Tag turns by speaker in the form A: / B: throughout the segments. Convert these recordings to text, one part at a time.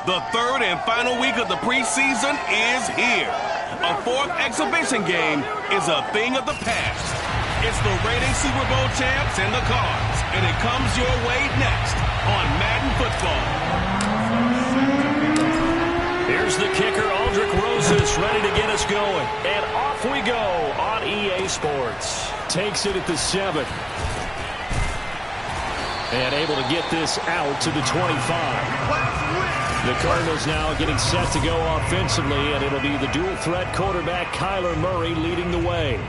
A: The third and final week of the preseason is here. A fourth exhibition game is a thing of the past. It's the reigning Super Bowl champs and the Cards, and it comes your way next on Madden Football.
B: Here's the kicker, Aldrich Roses, ready to get us going. And off we go on EA Sports. Takes it at the 7. And able to get this out to the 25. The Cardinals now getting set to go offensively, and it'll be the dual-threat quarterback Kyler Murray leading the way.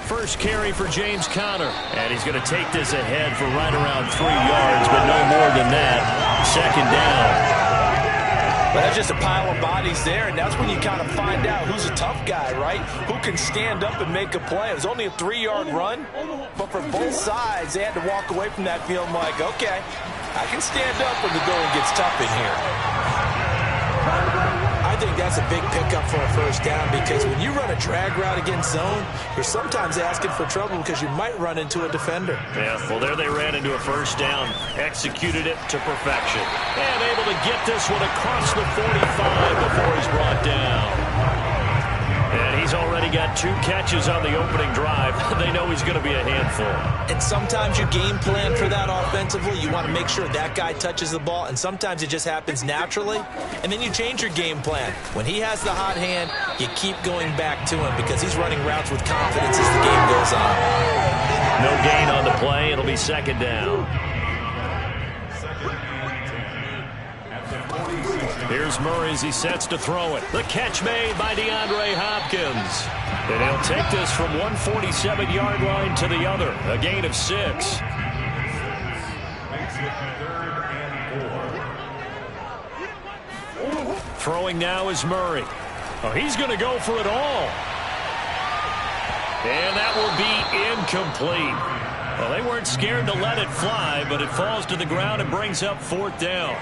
B: First carry for James Conner. And he's going to take this ahead for right around 3 yards, but no more than that. Second down.
C: But that's just a pile of bodies there, and that's when you kind of find out who's a tough guy, right? Who can stand up and make a play. It was only a 3-yard run, but for both sides, they had to walk away from that feeling like, okay, I can stand up when the going gets tough in here. I think that's a big pickup for a first down, because when you run a drag route against zone, you're sometimes asking for trouble because you might run into a defender.
B: Yeah, well, there they ran into a first down, executed it to perfection, and able to get this one across the 45 before he's brought down. And he's already got 2 catches on the opening drive. They know he's going to be a handful.
C: And sometimes you game plan for that offensively. You want to make sure that guy touches the ball, and sometimes it just happens naturally. And then you change your game plan. When he has the hot hand, you keep going back to him because he's running routes with confidence as the game goes on.
B: No gain on the play. It'll be second down. Here's Murray as he sets to throw it. The catch made by DeAndre Hopkins. And he'll take this from 147-yard line to the other. A gain of 6. Throwing now is Murray. Oh, he's going to go for it all. And that will be incomplete. Well, they weren't scared to let it fly, but it falls to the ground and brings up 4th down.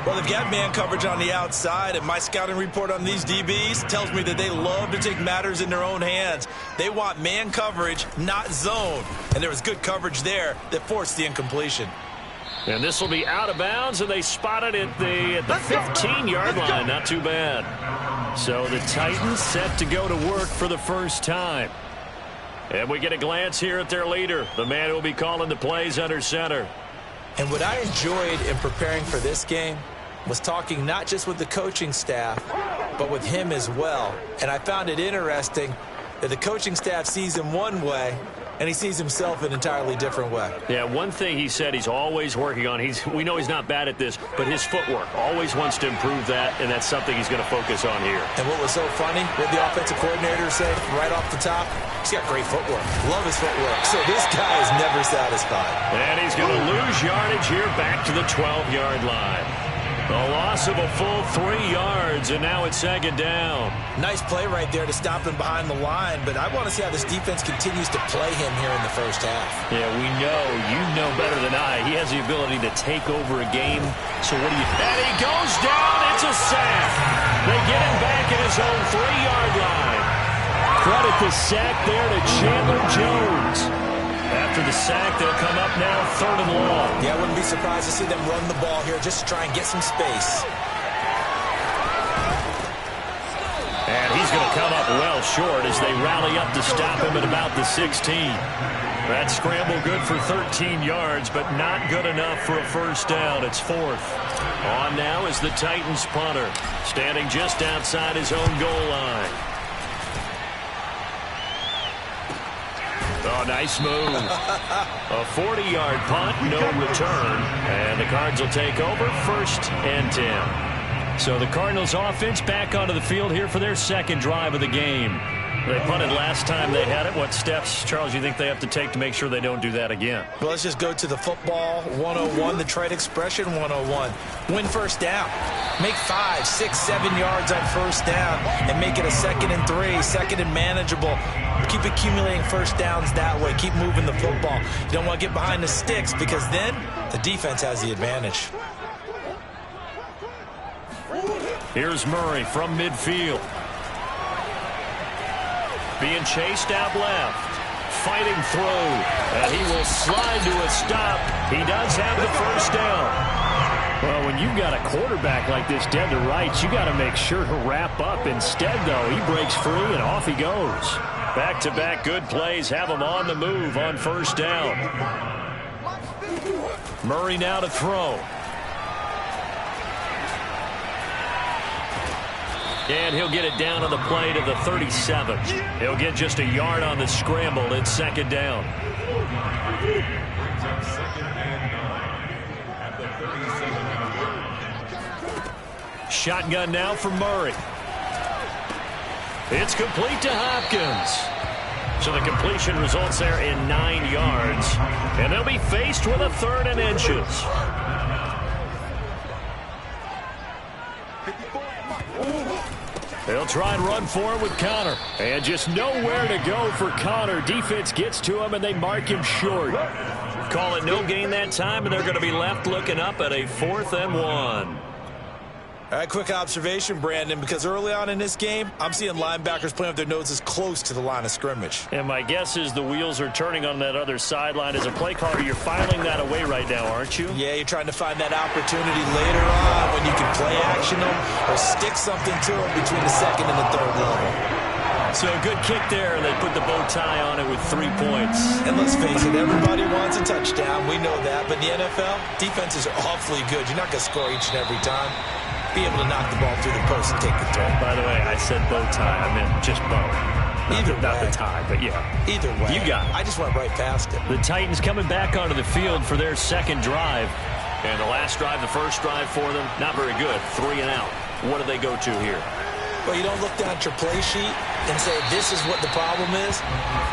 C: Well, they've got man coverage on the outside, and my scouting report on these DBs tells me that they love to take matters in their own hands. They want man coverage, not zone. And there was good coverage there that forced the incompletion.
B: And this will be out of bounds, and they spot it at the 15-yard line. Not too bad. So the Titans set to go to work for the first time. And we get a glance here at their leader, the man who will be calling the plays under center.
C: And what I enjoyed in preparing for this game was talking not just with the coaching staff, but with him as well. And I found it interesting that the coaching staff sees him one way, and he sees himself an entirely different way.
B: Yeah, one thing he said he's always working on, we know he's not bad at this, but his footwork, always wants to improve that, and that's something he's going to focus on here.
C: And what was so funny, what the offensive coordinator said right off the top, he's got great footwork. Love his footwork. So this guy is never satisfied.
B: And he's going to lose yardage here back to the 12-yard line. A loss of a full 3 yards, and now it's second down.
C: Nice play right there to stop him behind the line, but I want to see how this defense continues to play him here in the first half.
B: Yeah, we know. You know better than I. He has the ability to take over a game. So what do you... And he goes down. It's a sack. They get him back at his own 3-yard line. Credit the sack there to Chandler Jones. After the sack, they'll come up now 3rd and long.
C: Yeah, I wouldn't be surprised to see them run the ball here just to try and get some space.
B: And he's going to come up well short as they rally up to stop him at about the 16. That scramble good for 13 yards, but not good enough for a first down. It's 4th. On now is the Titans punter, standing just outside his own goal line. Oh, nice move. A 40-yard punt, no return. And the Cards will take over 1st and 10. So the Cardinals offense back onto the field here for their second drive of the game. They punted last time they had it. What steps, Charles, you think they have to take to make sure they don't do that again?
C: Well, let's just go to the football 101, the trade expression 101. Win first down. Make 5, 6, 7 yards on first down and make it a 2nd and 3, 2nd and manageable. Keep accumulating first downs that way. Keep moving the football. You don't want to get behind the sticks because then the defense has the advantage.
B: Here's Murray from midfield. Being chased out left. fighting through. And he will slide to a stop. He does have the first down. Well, when you've got a quarterback like this dead to rights, you got to make sure to wrap up. Instead, though, he breaks free and off he goes. Back-to-back good plays have him on the move on first down. Murray now to throw. And he'll get it down on the play to the 37. He'll get just a yard on the scramble. It's second down. Shotgun now for Murray. It's complete to Hopkins. So the completion results there in 9 yards. And they'll be faced with a 3rd and inches. They'll try and run for it with Connor. And just nowhere to go for Connor. Defense gets to him, and they mark him short. Call it no gain that time, and they're going to be left looking up at a 4th and 1.
C: All right, quick observation, Brandon, because early on in this game, I'm seeing linebackers playing with their noses close to the line of scrimmage.
B: And my guess is the wheels are turning on that other sideline. As a play caller, you're filing that away right now, aren't you?
C: Yeah, you're trying to find that opportunity later on when you can play action them or stick something to them between the 2nd and the 3rd level.
B: So a good kick there. They put the bow tie on it with 3 points.
C: And let's face it, everybody wants a touchdown. We know that. But in the NFL, defenses are awfully good. You're not going to score each and every time. Be able to knock the ball through the post and take the throw.
B: By the way, I said bow tie. I meant just bow. Not the tie, but yeah.
C: Either way.
B: You got it.
C: I just went right past it.
B: The Titans coming back onto the field for their 2nd drive. And the last drive, the first drive for them, not very good. 3 and out. What do they go to here?
C: Well, you don't look down at your play sheet and say, this is what the problem is.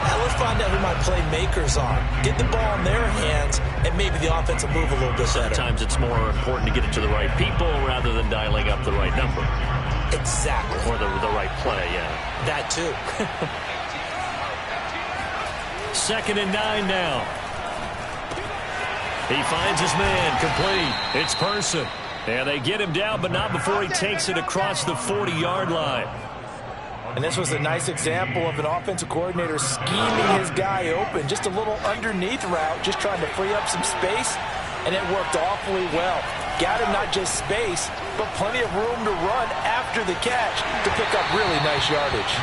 C: Now, let's find out who my playmakers are. Get the ball in their hands, and maybe the offense will move a little bit better.
B: Sometimes it's more important to get it to the right people rather than dialing up the right number.
C: Exactly.
B: Or the right play, yeah.
C: That, too.
B: 2nd and 9 now. He finds his man, complete. It's Person. And they get him down, but not before he takes it across the 40-yard line.
C: And this was a nice example of an offensive coordinator scheming his guy open. Just a little underneath route, just trying to free up some space, and it worked awfully well. Got him not just space, but plenty of room to run after the catch to pick up really nice yardage.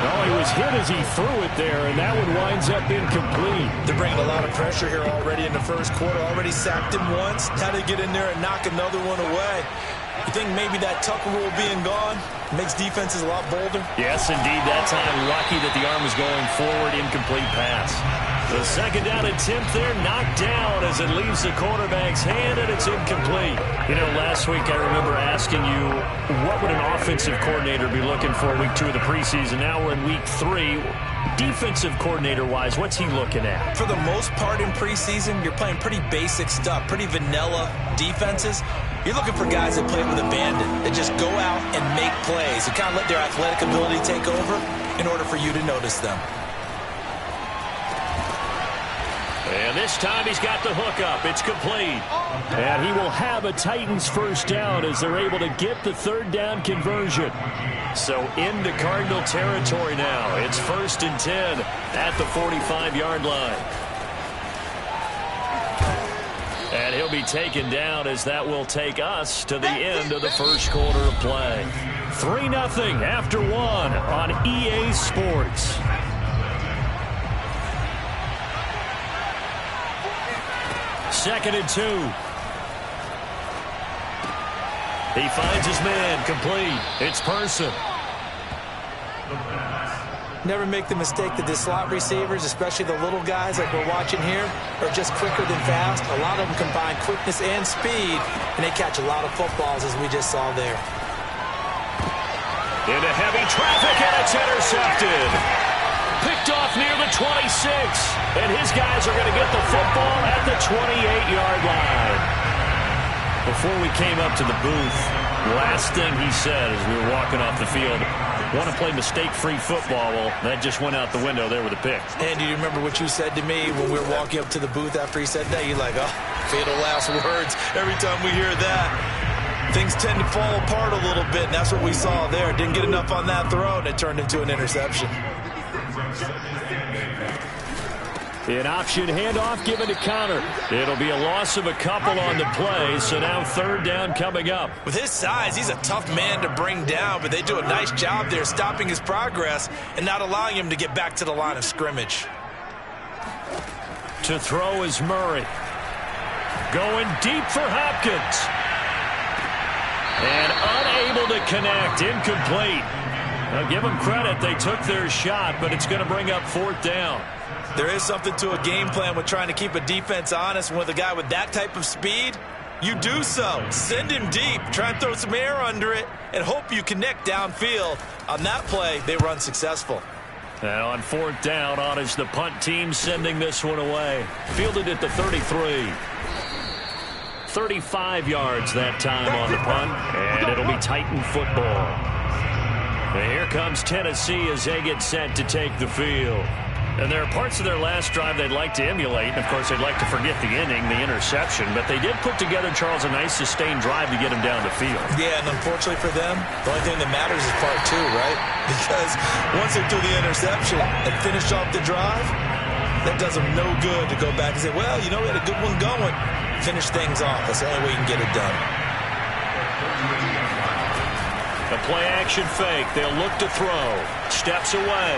B: Oh, he was hit as he threw it there, and that one winds up incomplete.
C: They're bringing a lot of pressure here already in the first quarter. Already sacked him once. Had to get in there and knock another one away. You think maybe that Tucker rule being gone makes defenses a lot bolder?
B: Yes, indeed. That time, lucky that the arm was going forward. Incomplete pass. The 2nd down attempt there knocked down as it leaves the quarterback's hand, and it's incomplete. You know, last week I remember asking you, what would an offensive coordinator be looking for week 2 of the preseason? Now we're in week 3. Defensive coordinator-wise, what's he looking at?
C: For the most part in preseason, you're playing pretty basic stuff, pretty vanilla defenses. You're looking for guys that play with abandon, that just go out and make plays and kind of let their athletic ability take over in order for you to notice them.
B: And this time he's got the hook up. It's complete. And he will have a Titans first down as they're able to get the 3rd down conversion. So into Cardinal territory now. It's 1st and 10 at the 45-yard line. And he'll be taken down as that will take us to the end of the first quarter of play. 3-0 after 1 on EA Sports. Second and 2. He finds his man, complete. It's Person.
C: Never make the mistake that the slot receivers, especially the little guys like we're watching here, are just quicker than fast. A lot of them combine quickness and speed, and they catch a lot of footballs, as we just saw there.
B: Into heavy traffic, and it's intercepted. Picked off near the 26, and his guys are going to get the football at the 28-yard line. Before we came up to the booth, last thing he said as we were walking off the field, want to play mistake-free football. Well, that just went out the window there with a pick.
C: And do you remember what you said to me when we were walking up to the booth after he said that? You're like, oh, fatal last words. Every time we hear that, things tend to fall apart a little bit, and that's what we saw there. Didn't get enough on that throw, and it turned into an interception.
B: An option handoff given to Connor. It'll be a loss of a couple on the play, so now third down coming up.
C: With his size, he's a tough man to bring down, but they do a nice job there stopping his progress and not allowing him to get back to the line of scrimmage.
B: To throw is Murray. Going deep for Hopkins. And unable to connect. Incomplete. Now give them credit. They took their shot, but it's going to bring up fourth down.
C: There is something to a game plan with trying to keep a defense honest. And with a guy with that type of speed, you do so. Send him deep. Try and throw some air under it and hope you connect downfield. On that play, they were unsuccessful.
B: And on fourth down, on is the punt team sending this one away. Fielded at the 33. 35 yards that time on the punt, and it'll be Titan football. And here comes Tennessee as they get set to take the field. And there are parts of their last drive they'd like to emulate. And, of course, they'd like to forget the inning, the interception. But they did put together, Charles, a nice sustained drive to get them down the field.
C: Yeah, and unfortunately for them, the only thing that matters is part two, right? Because once they threw the interception and finished off the drive, that does them no good to go back and say, well, you know, we had a good one going. Finish things off. That's the only way you can get it done.
B: A play-action fake. They'll look to throw. Steps away.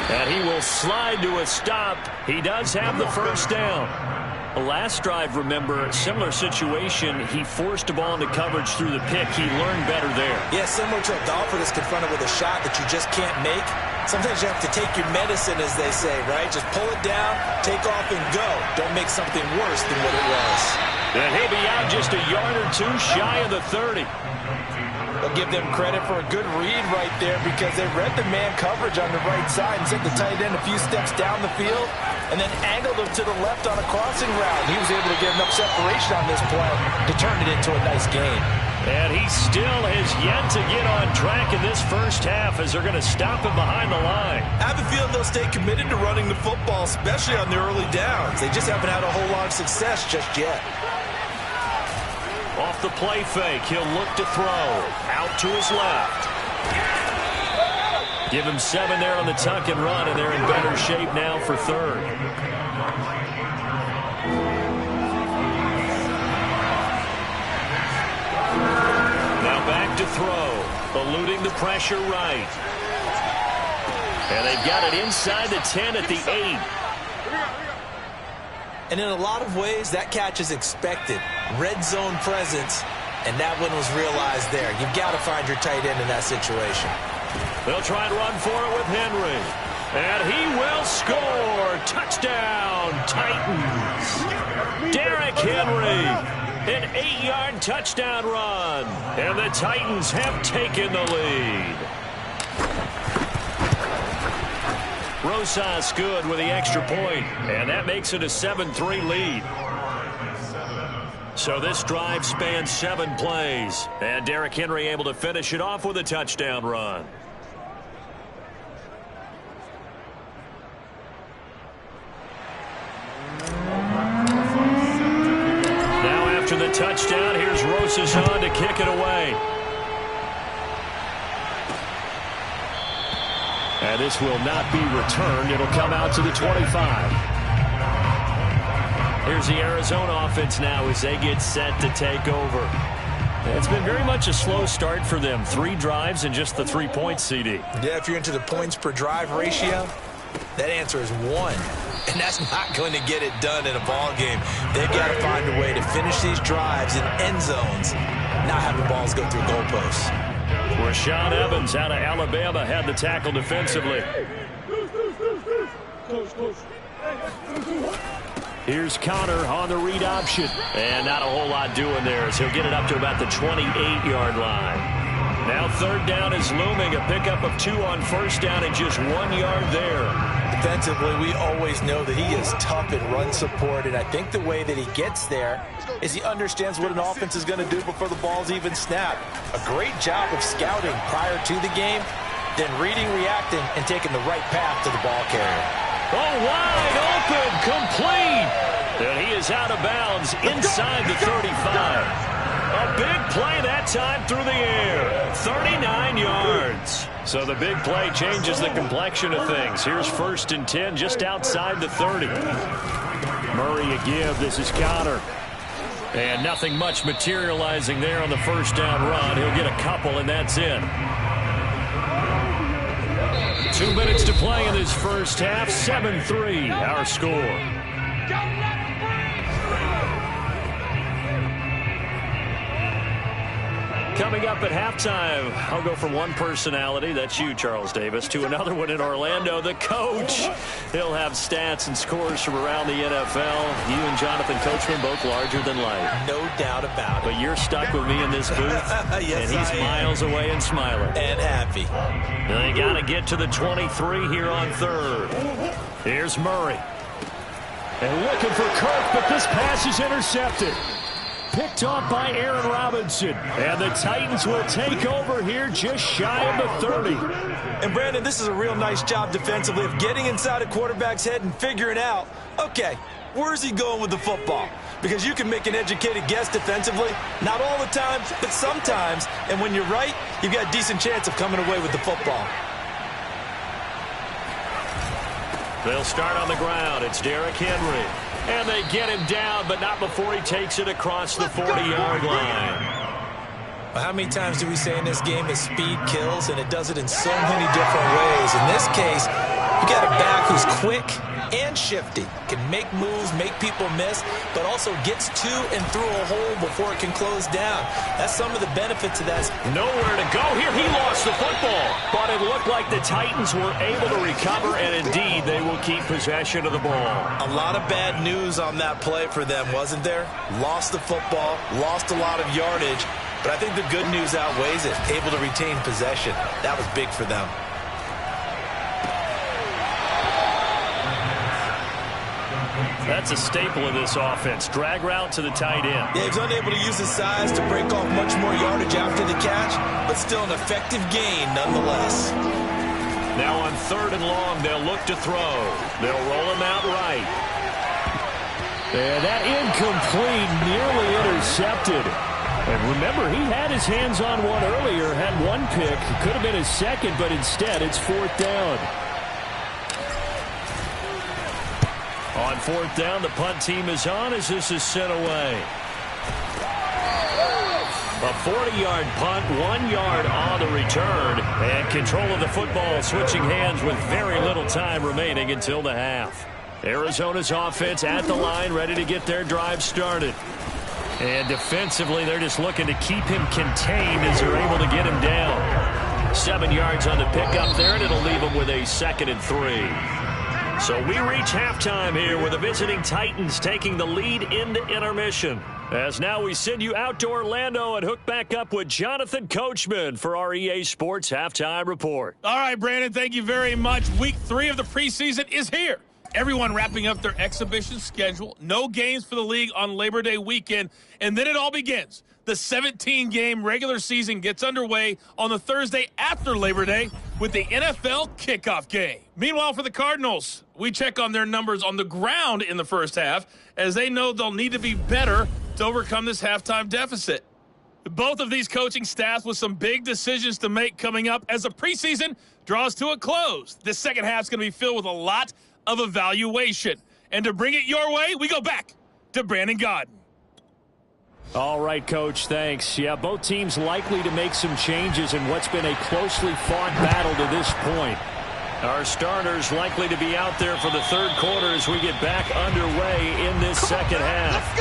B: And he will slide to a stop. He does have the first down. The last drive, remember, similar situation. He forced a ball into coverage through the pick. He learned better there.
C: Yeah, similar to a golfer that's confronted with a shot that you just can't make. Sometimes you have to take your medicine, as they say, right? Just pull it down, take off, and go. Don't make something worse than what it was.
B: And he'll be out just a yard or two shy of the 30.
C: I'll give them credit for a good read right there because they read the man coverage on the right side and sent the tight end a few steps down the field and then angled him to the left on a crossing route. He was able to get enough separation on this play to turn it into a nice game.
B: And he still has yet to get on track in this first half as they're going to stop him behind the line.
C: I have a feeling they'll stay committed to running the football, especially on the early downs. They just haven't had a whole lot of success just yet.
B: Off the play fake, he'll look to throw. Out to his left. Give him 7 there on the tuck and run, and they're in better shape now for third. Now back to throw. Eluding the pressure right. And they've got it inside the 10 at the 8.
C: And in a lot of ways, that catch is expected. Red zone presence, and that one was realized there. You've got to find your tight end in that situation.
B: They'll try and run for it with Henry. And he will score. Touchdown, Titans. Derrick Henry, an 8-yard touchdown run. And the Titans have taken the lead. Rosas good with the extra point, and that makes it a 7-3 lead. So this drive spans 7 plays, and Derrick Henry able to finish it off with a touchdown run. Now after the touchdown, here's Rosas on to kick it away. And this will not be returned. It'll come out to the 25. Here's the Arizona offense now as they get set to take over. It's been very much a slow start for them. 3 drives and just the 3 points, CD.
C: Yeah, if you're into the points per drive ratio, that answer is 1. And that's not going to get it done in a ball game. They've got to find a way to finish these drives in end zones, not have the balls go through goalposts.
B: Rashaan Evans out of Alabama had the tackle defensively. Here's Connor on the read option. And not a whole lot doing there as he'll get it up to about the 28-yard line. Now third down is looming. A pickup of 2 on first down and just 1 yard there.
C: Defensively, we always know that he is tough in run support, and I think the way that he gets there is he understands what an offense is going to do before the ball's even snapped. A great job of scouting prior to the game, then reading, reacting, and taking the right path to the ball carrier.
B: Oh, wide open, complete. And he is out of bounds inside the 35. A big play that time through the air. 39 yards. So the big play changes the complexion of things. Here's 1st and 10 just outside the 30. Murray a give. This is Connor. And nothing much materializing there on the first down run. He'll get a couple, and that's it. 2 minutes to play in this first half. 7-3, our score. Coming up at halftime, I'll go from one personality, that's you, Charles Davis, to another one in Orlando, the coach. He'll have stats and scores from around the NFL. You and Jonathan Coachman both larger than life.
C: No doubt about it.
B: But you're stuck with me in this booth,
C: yes,
B: and he's miles away and smiling.
C: And happy.
B: They got to get to the 23 here on 3rd. Here's Murray. And looking for Kirk, but this pass is intercepted. Picked off by Aaron Robinson. And the Titans will take over here just shy of the 30.
C: And, Brandon, this is a real nice job defensively of getting inside a quarterback's head and figuring out, okay, where's he going with the football? Because you can make an educated guess defensively. Not all the time, but sometimes. And when you're right, you've got a decent chance of coming away with the football.
B: They'll start on the ground. It's Derrick Henry. And they get him down, but not before he takes it across the 40-yard line.
C: Well, how many times do we say in this game that speed kills, and it does it in so many different ways? In this case, you got a back who's quick and shifty, can make moves, make people miss, but also gets to and through a hole before it can close down. That's some of the benefits of that.
B: Nowhere to go here. He lost the football, but it looked like the Titans were able to recover, and indeed they will keep possession of the ball.
C: A lot of bad news on that play for them, wasn't there? Lost the football, lost a lot of yardage, but I think the good news outweighs it. Able to retain possession. That was big for them.
B: That's a staple of this offense. Drag route to the tight end.
C: Yeah, he was unable to use his size to break off much more yardage after the catch, but still an effective gain nonetheless.
B: Now on 3rd and long, they'll look to throw. They'll roll him out right. And that incomplete, nearly intercepted. And remember, he had his hands on one earlier, had one pick. It could have been his second, but instead it's 4th down. On 4th down, the punt team is on as this is sent away. A 40-yard punt, 1 yard on the return, and control of the football switching hands with very little time remaining until the half. Arizona's offense at the line, ready to get their drive started. And defensively, they're just looking to keep him contained as they're able to get him down. 7 yards on the pickup there, and it'll leave him with a 2nd and 3. So we reach halftime here with the visiting Titans taking the lead into intermission. As now we send you out to Orlando and hook back up with Jonathan Coachman for our EA Sports Halftime Report.
A: All right, Brandon, thank you very much. Week 3 of the preseason is here. Everyone wrapping up their exhibition schedule. No games for the league on Labor Day weekend. And then it all begins. The 17-game regular season gets underway on the Thursday after Labor Day with the NFL kickoff game. Meanwhile, for the Cardinals, we check on their numbers on the ground in the first half as they know they'll need to be better to overcome this halftime deficit. Both of these coaching staffs with some big decisions to make coming up as the preseason draws to a close. This second half is going to be filled with a lot of evaluation. And to bring it your way, we go back to Brandon Gaudin.
B: All right, Coach, thanks. Yeah, both teams likely to make some changes in what's been a closely fought battle to this point. Our starters likely to be out there for the third quarter as we get back underway in this second half.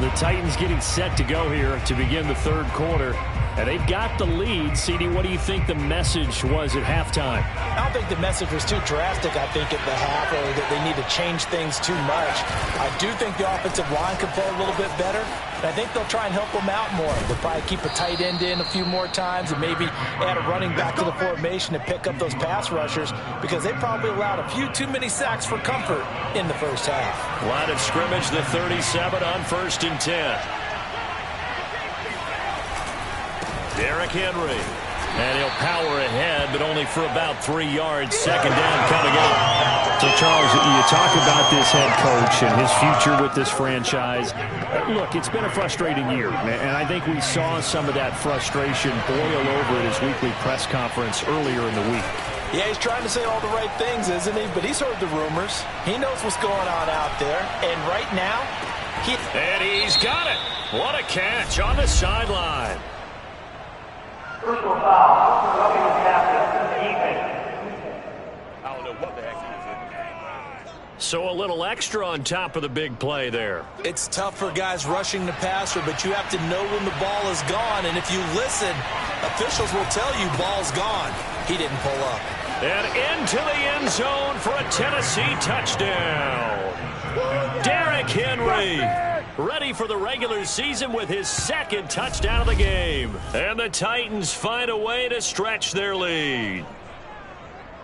B: The Titans getting set to go here to begin the third quarter. And they've got the lead. CD, what do you think the message was at halftime?
D: I don't think the message was too drastic, I think, at the half, or that they need to change things too much. I do think the offensive line could play a little bit better, and I think they'll try and help them out more. They'll probably keep a tight end in a few more times and maybe add a running back to the formation to pick up those pass rushers because they probably allowed a few too many sacks for comfort in the first half.
B: Line of scrimmage, the 37 on 1st and 10. Derrick Henry. And he'll power ahead, but only for about 3 yards. Second down coming up. So, Charles, you talk about this head coach and his future with this franchise. Look, it's been a frustrating year, and I think we saw some of that frustration boil over at his weekly press conference earlier in the week.
D: Yeah, he's trying to say all the right things, isn't he? But he's heard the rumors. He knows what's going on out there. And right now,
B: And he's got it. What a catch on the sideline.
E: Personal foul. Roughing the captain. Defense.
A: I don't know what the heck he was in.
B: So a little extra on top of the big play there.
D: it's tough for guys rushing the passer, but you have to know when the ball is gone. And if you listen, officials will tell you ball's gone. He didn't pull up.
B: And into the end zone for a Tennessee touchdown. Derrick Henry, ready for the regular season with his second touchdown of the game. And the Titans find a way to stretch their lead.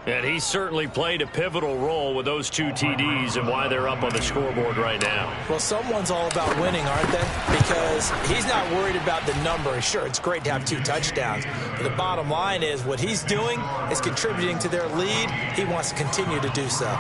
B: And he certainly played a pivotal role with those 2 TDs and why they're up on the scoreboard right now.
D: Well, someone's all about winning, aren't they? Because he's not worried about the number. Sure, it's great to have 2 touchdowns. But the bottom line is what he's doing is contributing to their lead. He wants to continue to do so.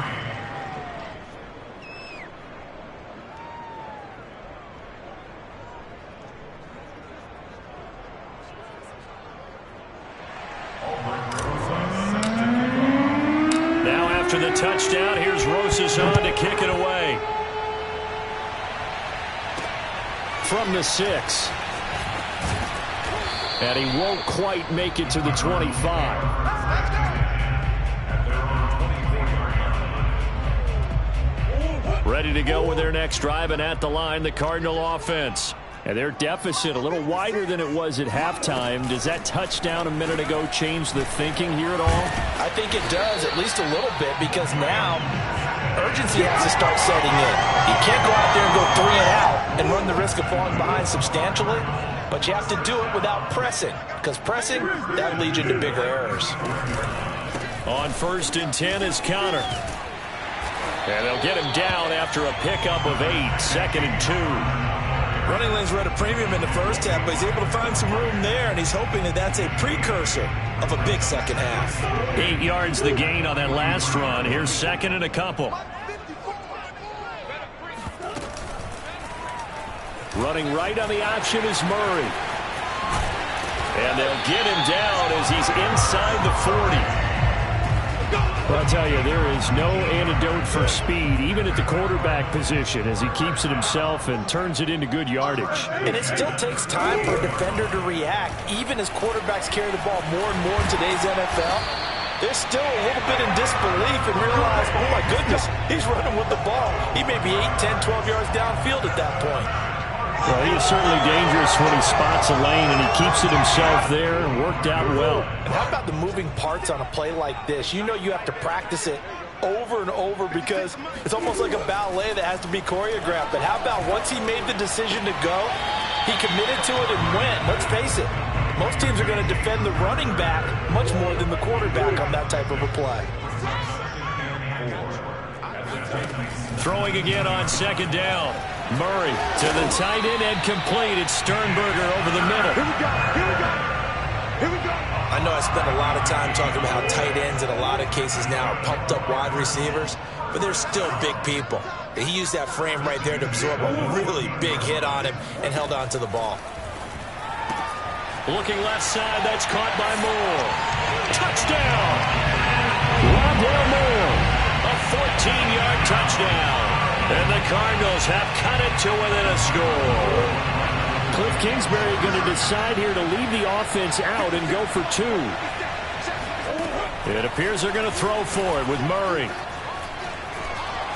B: After the touchdown, here's Rosas on to kick it away. From the 6. And he won't quite make it to the 25. Ready to go with their next drive, and at the line, the Cardinal offense. And their deficit a little wider than it was at halftime. Does that touchdown a minute ago change the thinking here at all?
D: I think it does, at least a little bit, because now urgency has to start setting in. You can't go out there and go 3 and out and run the risk of falling behind substantially, but you have to do it without pressing, because pressing, that leads you to bigger errors.
B: On 1st and 10 is Connor. And they'll get him down after a pickup of 8. 2nd and 2.
D: Running lanes were at a premium in the first half, but he's able to find some room there, and he's hoping that that's a precursor of a big second half.
B: 8 yards the gain on that last run. Here's 2nd and a couple. Running right on the option is Murray. And they'll get him down as he's inside the 40. Well, I'll tell you, there is no antidote for speed, even at the quarterback position, as he keeps it himself and turns it into good yardage.
D: And it still takes time for a defender to react, even as quarterbacks carry the ball more and more in today's NFL. They're still a little bit in disbelief and realize, oh my goodness, he's running with the ball. He may be 8, 10, 12 yards downfield at that point.
B: Well, he is certainly dangerous when he spots a lane, and he keeps it himself there and worked out well.
D: And how about the moving parts on a play like this? You know you have to practice it over and over because it's almost like a ballet that has to be choreographed. But how about once he made the decision to go, he committed to it and went. Let's face it, most teams are going to defend the running back much more than the quarterback on that type of a play.
B: Throwing again on 2nd down. Murray to the tight end and complete. It's Sternberger over the middle.
E: Here we go. Here we go. Here we go.
D: I know I spent a lot of time talking about how tight ends in a lot of cases now are pumped up wide receivers, but they're still big people. He used that frame right there to absorb a really big hit on him and held on to the ball.
B: Looking left side, that's caught by Moore. Touchdown! Rondale Moore, a 14-yard touchdown. And the Cardinals have cut it to within a score. Cliff Kingsbury going to decide here to leave the offense out and go for 2. It appears they're going to throw for it with Murray.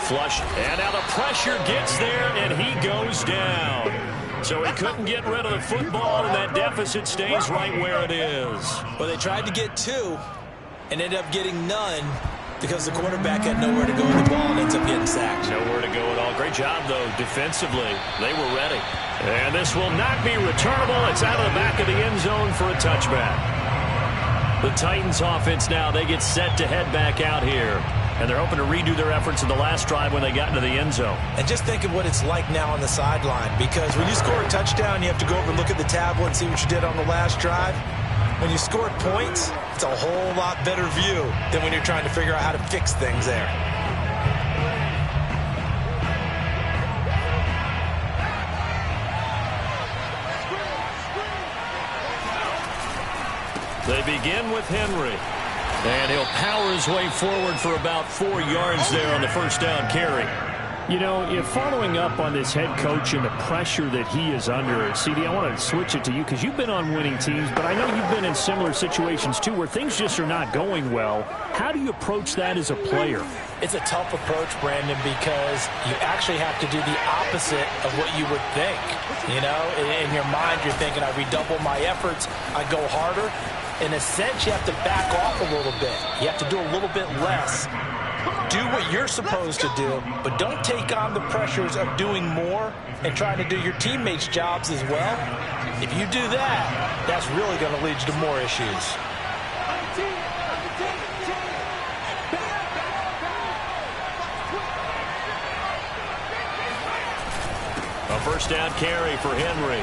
B: Flush, and now the pressure gets there, and he goes down. So he couldn't get rid of the football, and that deficit stays right where it is.
D: Well, they tried to get 2 and ended up getting none, because the quarterback had nowhere to go with the ball and ends up getting sacked.
B: Nowhere to go at all. Great job, though, defensively. They were ready. And this will not be returnable. It's out of the back of the end zone for a touchback. The Titans offense now, they get set to head back out here. And they're hoping to redo their efforts in the last drive when they got into the end zone.
D: And just think of what it's like now on the sideline, because when you score a touchdown, you have to go over and look at the tablet and see what you did on the last drive. When you score points, it's a whole lot better view than when you're trying to figure out how to fix things there.
B: They begin with Henry. And he'll power his way forward for about 4 yards there on the first down carry.
F: You know, if following up on this head coach and the pressure that he is under, CD, I want to switch it to you because you've been on winning teams, but I know you've been in similar situations too where things just are not going well. How do you approach that as a player?
D: It's a tough approach, Brandon, because you actually have to do the opposite of what you would think. You know, in your mind, you're thinking, I redouble my efforts, I go harder. In a sense, you have to back off a little bit. You have to do a little bit less. Do what you're supposed to do, but don't take on the pressures of doing more and trying to do your teammates' jobs as well. If you do that, that's really going to lead you to more issues.
B: A first down carry for Henry.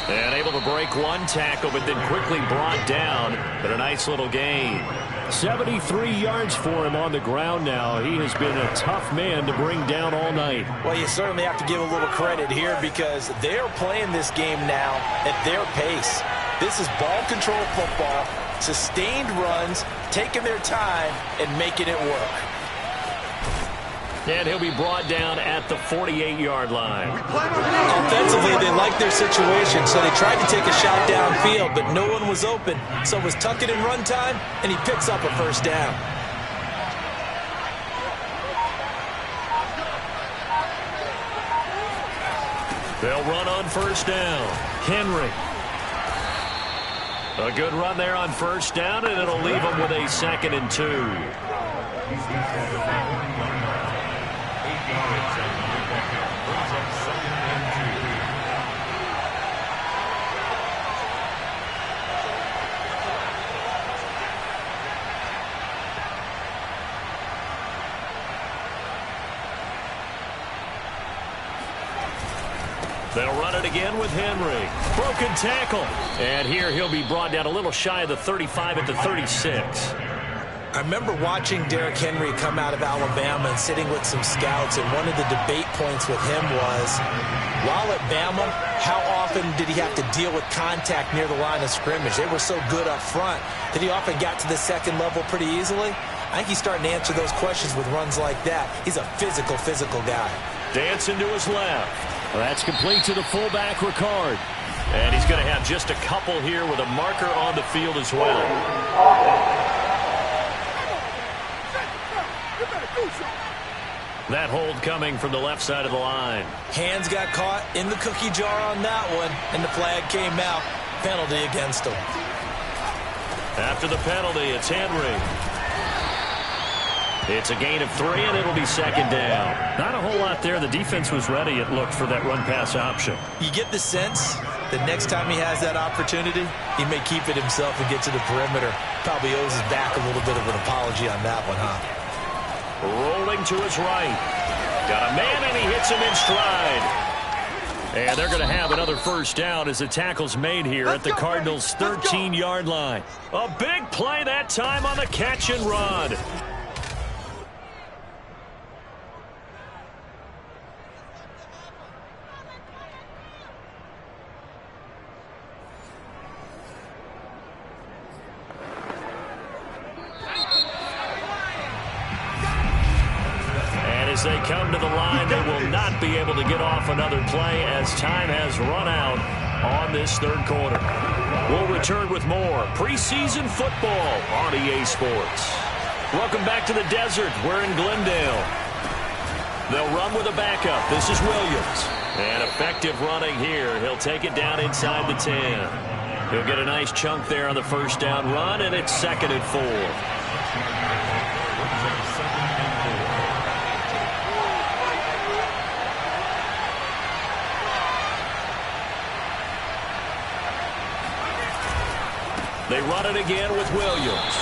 B: And able to break one tackle, but then quickly brought down. But a nice little gain.
F: 73 yards for him on the ground now. He has been a tough man to bring down all night.
D: Well, you certainly have to give a little credit here because they're playing this game now at their pace. This is ball control football, sustained runs, taking their time, and making it work.
B: And he'll be brought down at the 48-yard line.
D: Offensively, they like their situation, so they tried to take a shot downfield, but no one was open. So it was tuck it in run time, and he picks up a first down.
B: They'll run on first down. Henry. A good run there on first down, and it'll leave them with a 2nd and 2. They'll run it again with Henry. Broken tackle. And here he'll be brought down a little shy of the 35 at the 36.
D: I remember watching Derrick Henry come out of Alabama and sitting with some scouts, and one of the debate points with him was, while at Bama, how often did he have to deal with contact near the line of scrimmage? They were so good up front that he often got to the second level pretty easily. I think he's starting to answer those questions with runs like that. He's a physical guy.
B: Dancing to his left. Well, that's complete to the fullback, Ricard. And he's going to have just a couple here with a marker on the field as well. That hold coming from the left side of the line.
D: Hands got caught in the cookie jar on that one, and the flag came out. Penalty against him.
B: After the penalty, it's Henry. It's a gain of 3, and it'll be 2nd down.
F: Not a whole lot there. The defense was ready, it looked, for that run-pass option.
D: You get the sense that next time he has that opportunity, he may keep it himself and get to the perimeter. Probably owes his back a little bit of an apology on that one, huh?
B: Rolling to his right. Got a man, and he hits him in stride. And they're going to have another first down as the tackle's made here at the Cardinals' 13-yard line. A big play that time on the catch and run. As they come to the line, they will not be able to get off another play as time has run out on this third quarter. We'll return with more preseason football on EA Sports. Welcome back to the desert. We're in Glendale. They'll run with a backup. This is Williams. And effective running here. He'll take it down inside the 10. He'll get a nice chunk there on the first down run, and it's 2nd and 4. They run it again with Williams.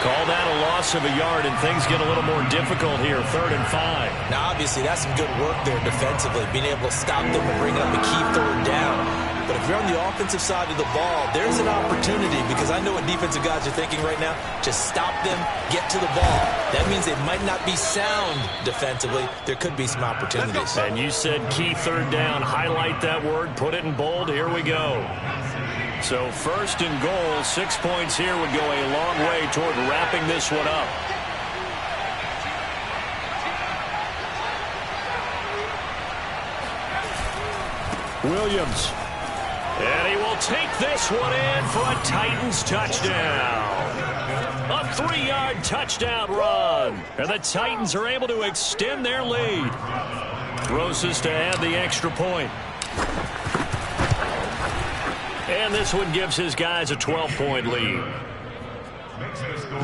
B: Call that a loss of a yard, and things get a little more difficult here, 3rd and 5.
D: Now, obviously, that's some good work there defensively, being able to stop them and bring up a key 3rd down. But if you're on the offensive side of the ball, there's an opportunity, because I know what defensive guys are thinking right now. Just stop them, get to the ball. That means they might not be sound defensively. There could be some opportunities.
B: And you said key third down. Highlight that word, put it in bold. Here we go. So first and goal, 6 points here would go a long way toward wrapping this one up.
F: Williams.
B: And he will take this one in for a Titans touchdown. A 3-yard touchdown run. And the Titans are able to extend their lead. Roses to add the extra point. And this one gives his guys a 12-point lead.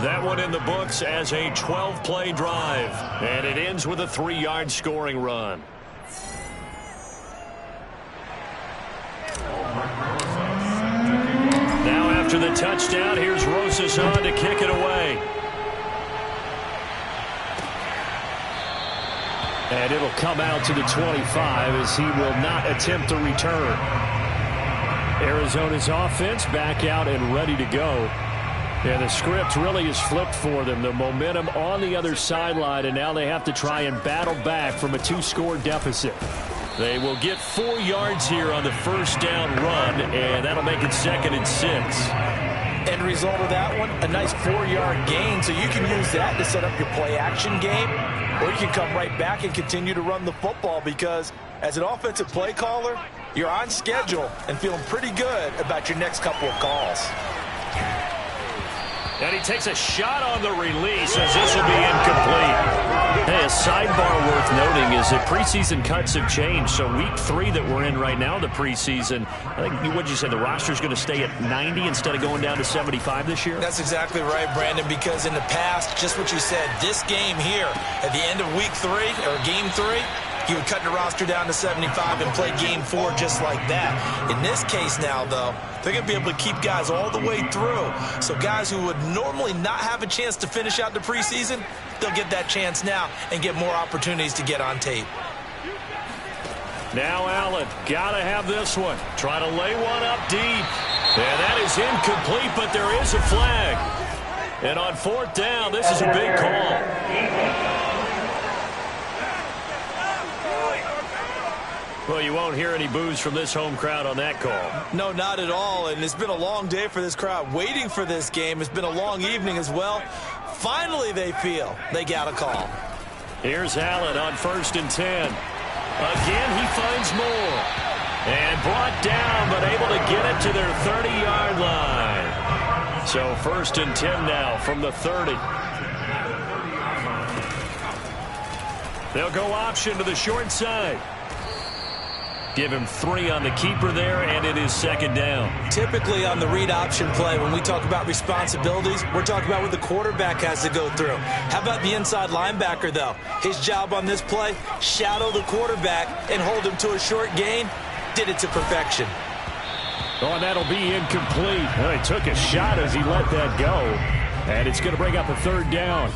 B: That one in the books as a 12-play drive. And it ends with a 3-yard scoring run. Now after the touchdown, here's Roses on to kick it away.
F: And it'll come out to the 25 as he will not attempt to return. Arizona's offense back out and ready to go. And the script really is flipped for them. The momentum on the other sideline, and now they have to try and battle back from a 2-score deficit.
B: They will get 4 yards here on the first down run, and that'll make it 2nd and 6.
D: End result of that one, a nice 4-yard gain, so you can use that to set up your play-action game, or you can come right back and continue to run the football, because as an offensive play caller, you're on schedule and feeling pretty good about your next couple of calls.
B: And he takes a shot on the release as this will be incomplete.
F: Hey, a sidebar worth noting is that preseason cuts have changed. So week 3 that we're in right now, the preseason, I think, what did you say, the roster's going to stay at 90 instead of going down to 75 this year?
D: That's exactly right, Brandon, because in the past, just what you said, this game here, at the end of week 3, or game 3, he would cut the roster down to 75 and play game 4 just like that. In this case now, though, they're going to be able to keep guys all the way through. So guys who would normally not have a chance to finish out the preseason, they'll get that chance now and get more opportunities to get on tape.
B: Now Allen, got to have this one. Try to lay one up deep. And that is incomplete, but there is a flag. And on 4th down, this is a big call. Well, you won't hear any boos from this home crowd on that call.
D: No, not at all. And it's been a long day for this crowd waiting for this game. It's been a long evening as well. Finally, they feel they got a call.
B: Here's Allen on 1st and 10. Again, he finds more. And brought down, but able to get it to their 30-yard line. So 1st and 10 now from the 30. They'll go option to the short side. Give him 3 on the keeper there, and it is 2nd down.
D: Typically on the read option play, when we talk about responsibilities, we're talking about what the quarterback has to go through. How about the inside linebacker, though? His job on this play, shadow the quarterback and hold him to a short gain. Did it to perfection.
F: Oh, and that'll be incomplete. Well, he took a shot as he let that go. And it's going to bring up a 3rd down.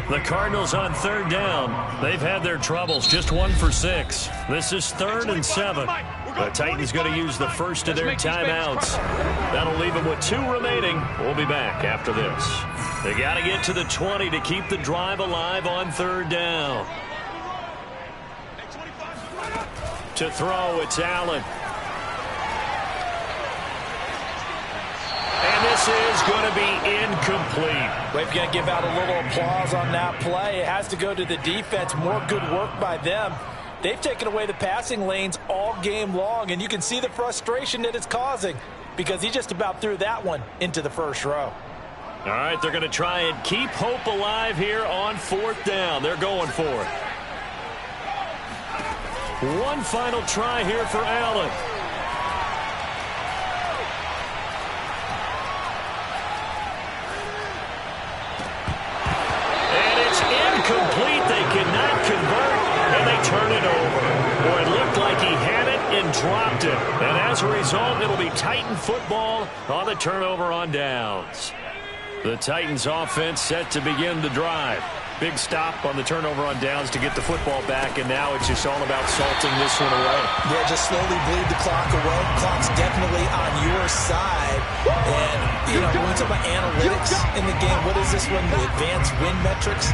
B: The Cardinals on 3rd down. They've had their troubles, just 1 for 6. This is 3rd and 7. The Titans going to use the first of their timeouts. That'll leave them with 2 remaining. We'll be back after this. They got to get to the 20 to keep the drive alive on 3rd down. To throw, it's Allen. And this is going to be incomplete.
D: We've got to give out a little applause on that play. It has to go to the defense. More good work by them. They've taken away the passing lanes all game long, and you can see the frustration that it's causing because he just about threw that one into the first row.
B: All right, they're going to try and keep hope alive here on 4th down. They're going for it. One final try here for Allen. Complete, they cannot convert, and they turn it over. Boy, it looked like he had it and dropped it. And as a result, it'll be Titan football on the turnover on downs. The Titans offense set to begin the drive.
F: Big stop on the turnover on downs to get the football back, and now it's just all about salting this one away.
D: Yeah, just slowly bleed the clock away. Clock's definitely on your side. And, you know, when we talk about analytics in the game, what is this one? The advanced win metrics?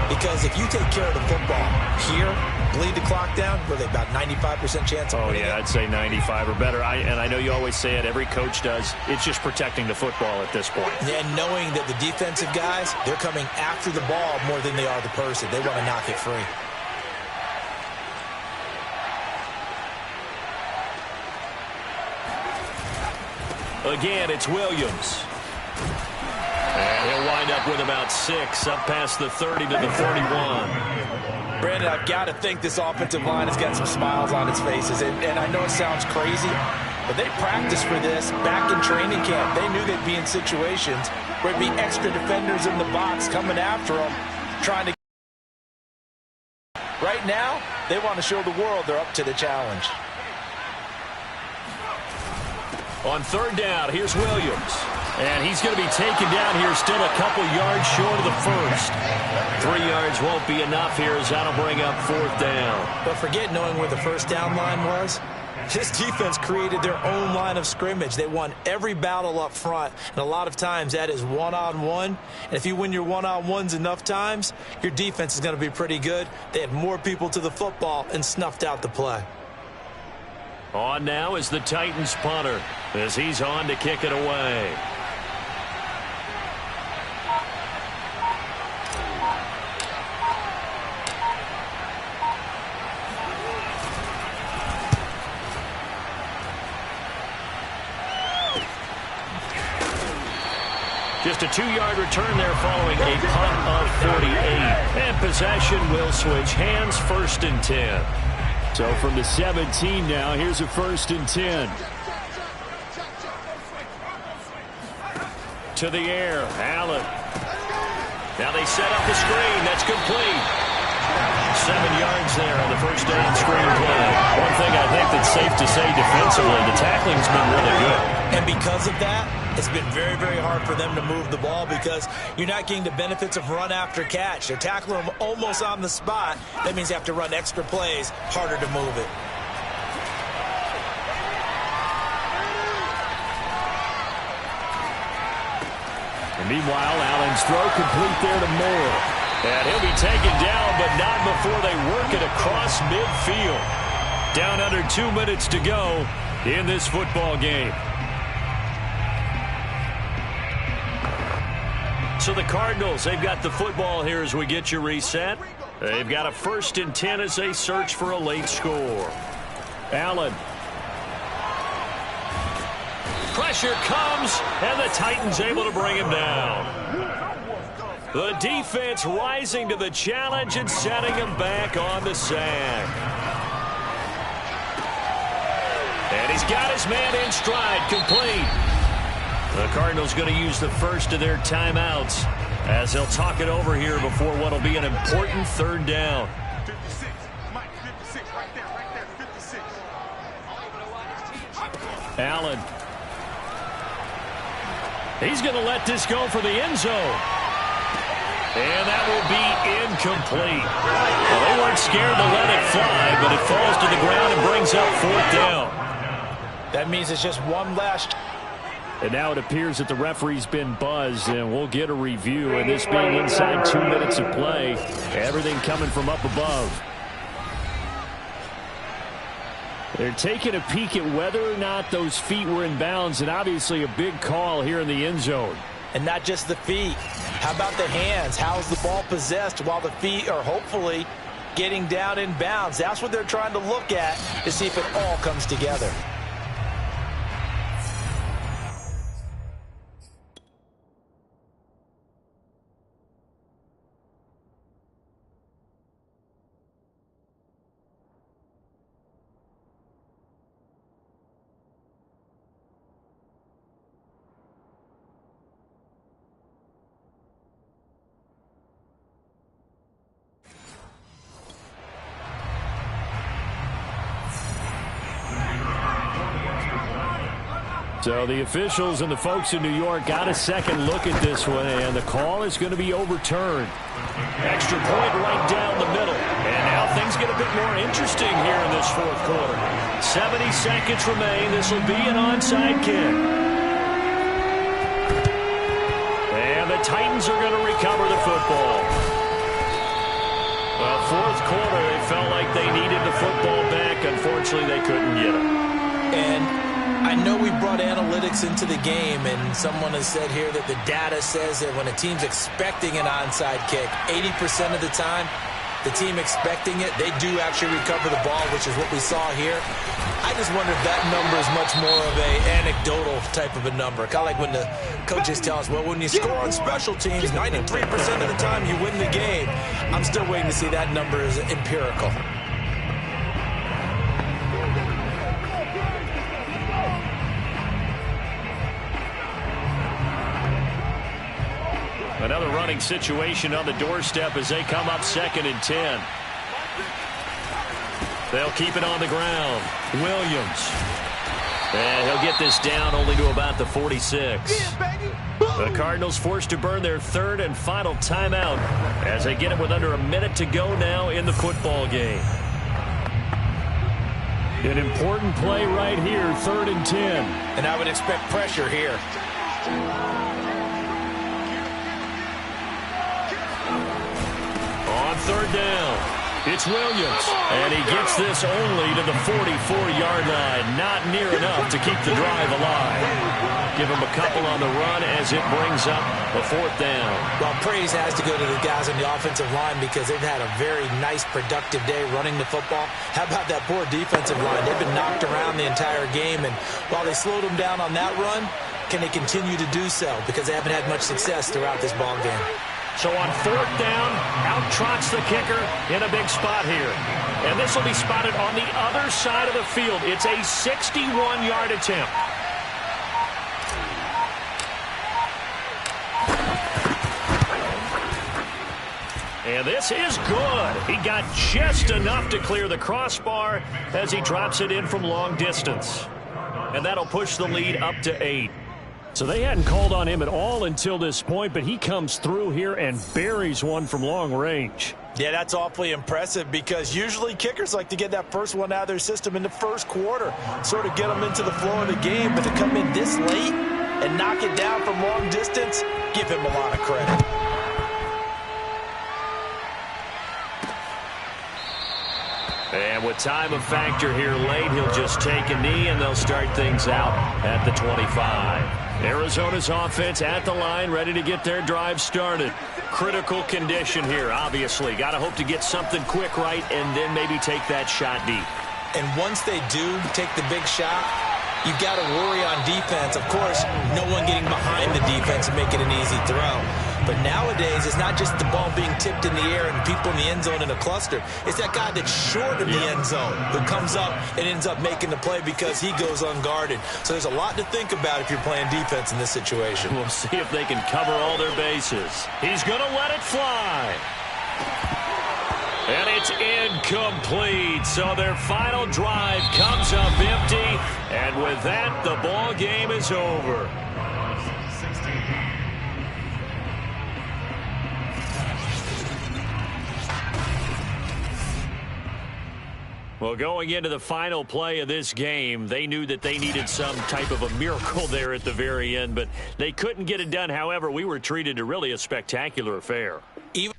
D: Because if you take care of the football here, bleed the clock down, were they about 95% chance of winning it?
F: I'd say 95 or better. And I know you always say it, every coach does. It's just protecting the football at this point.
D: And knowing that the defensive guys, they're coming after the ball more than they are the person. They want to knock it free.
B: Again, it's Williams. And he'll wind up with about 6, up past the 30 to the 31.
C: Brandon, I've got to think this offensive line has got some smiles on its faces. And I know it sounds crazy, but they practiced for this back in training camp. They knew they'd be in situations where there'd be extra defenders in the box coming after them, trying to. Right now, they want to show the world they're up to the challenge.
B: On third down, here's Williams. And he's going to be taken down here, still a couple yards short of the first. 3 yards won't be enough here as that'll bring up fourth down.
D: But forget knowing where the first down line was. This defense created their own line of scrimmage. They won every battle up front, and a lot of times that is one-on-one. And if you win your one-on-ones enough times, your defense is going to be pretty good. They had more people to the football and snuffed out the play.
B: On now is the Titans punter as he's on to kick it away. Just a 2-yard return there following a punt of 48. And possession will switch hands, 1st and 10.
F: So from the 17 now, here's a 1st and 10.
B: To the air, Allen. Now they set up the screen. That's complete. 7 yards there on the first down screen play.
F: One thing I think that's safe to say defensively, the tackling's been really good.
D: And because of that, it's been very, very hard for them to move the ball because you're not getting the benefits of run after catch. They're tackling them almost on the spot. That means you have to run extra plays, harder to move it.
F: And meanwhile, Allen's throw complete there to Moore.
B: And he'll be taken down, but not before they work it across midfield. Down under 2 minutes to go in this football game. So the Cardinals, they've got the football here as we get you reset. They've got a 1st and 10 as they search for a late score.
F: Allen.
B: Pressure comes, and the Titans able to bring him down. The defense rising to the challenge and setting him back on the sack. And he's got his man in stride, complete. The Cardinals going to use the first of their timeouts as they'll talk it over here before what will be an important 3rd down.
E: 56. Mike, 56. Right there, 56.
B: Allen. He's going to let this go for the end zone. And that will be incomplete. Well, they weren't scared to let it fly, but it falls to the ground and brings up 4th down.
D: That means it's just one last.
F: And now it appears that the referee's been buzzed, and we'll get a review. And this being inside 2 minutes of play, everything coming from up above. They're taking a peek at whether or not those feet were in bounds, and obviously a big call here in the end zone.
D: And not just the feet. How about the hands? How's the ball possessed while the feet are hopefully getting down in bounds? That's what they're trying to look at to see if it all comes together.
F: So the officials and the folks in New York got a second look at this one, and the call is going to be overturned.
B: Extra point right down the middle. And now things get a bit more interesting here in this fourth quarter. 70 seconds remain. This will be an onside kick. And the Titans are going to recover the football. Well, fourth quarter, they felt like they needed the football back. Unfortunately, they couldn't get it.
D: And I know we brought analytics into the game, and someone has said here that the data says that when a team's expecting an onside kick, 80% of the time, the team expecting it, they do actually recover the ball, which is what we saw here. I just wonder if that number is much more of a anecdotal type of a number. Kind of like when the coaches tell us, well, when you score on special teams, 93% of the time you win the game. I'm still waiting to see that number is empirical.
B: Another running situation on the doorstep as they come up 2nd and 10. They'll keep it on the ground. Williams. And he'll get this down only to about the 46. The Cardinals forced to burn their third and final timeout as they get it with under a minute to go now in the football game.
F: An important play right here, 3rd and 10.
D: And I would expect pressure here.
B: On 3rd down, it's Williams. And he gets this only to the 44-yard line. Not near enough to keep the drive alive. Give him a couple on the run as it brings up a 4th down.
D: Well, praise has to go to the guys on the offensive line because they've had a very nice, productive day running the football. How about that poor defensive line? They've been knocked around the entire game, and while they slowed them down on that run, can they continue to do so? Because they haven't had much success throughout this ball game.
B: So on 4th down, out trots the kicker in a big spot here. And this will be spotted on the other side of the field. It's a 61-yard attempt. And this is good. He got just enough to clear the crossbar as he drops it in from long distance. And that'll push the lead up to 8.
F: So they hadn't called on him at all until this point, but he comes through here and buries one from long range.
D: Yeah, that's awfully impressive because usually kickers like to get that first one out of their system in the first quarter, sort of get them into the flow of the game, but to come in this late and knock it down from long distance, give him a lot of credit.
B: And with time a factor here late, he'll just take a knee and they'll start things out at the 25. Arizona's offense at the line, ready to get their drive started. Critical condition here, obviously. Got to hope to get something quick right and then maybe take that shot deep.
D: And once they do take the big shot, you've got to worry on defense. Of course, no one getting behind the defense and make it an easy throw. But nowadays, it's not just the ball being tipped in the air and people in the end zone in a cluster. It's that guy that's short of the end zone who comes up and ends up making the play because he goes unguarded. So there's a lot to think about if you're playing defense in this situation.
B: We'll see if they can cover all their bases. He's going to let it fly. And it's incomplete. So their final drive comes up empty. And with that, the ball game is over. Well, going into the final play of this game, they knew that they needed some type of a miracle there at the very end, but they couldn't get it done. However, we were treated to really a spectacular affair.
D: Even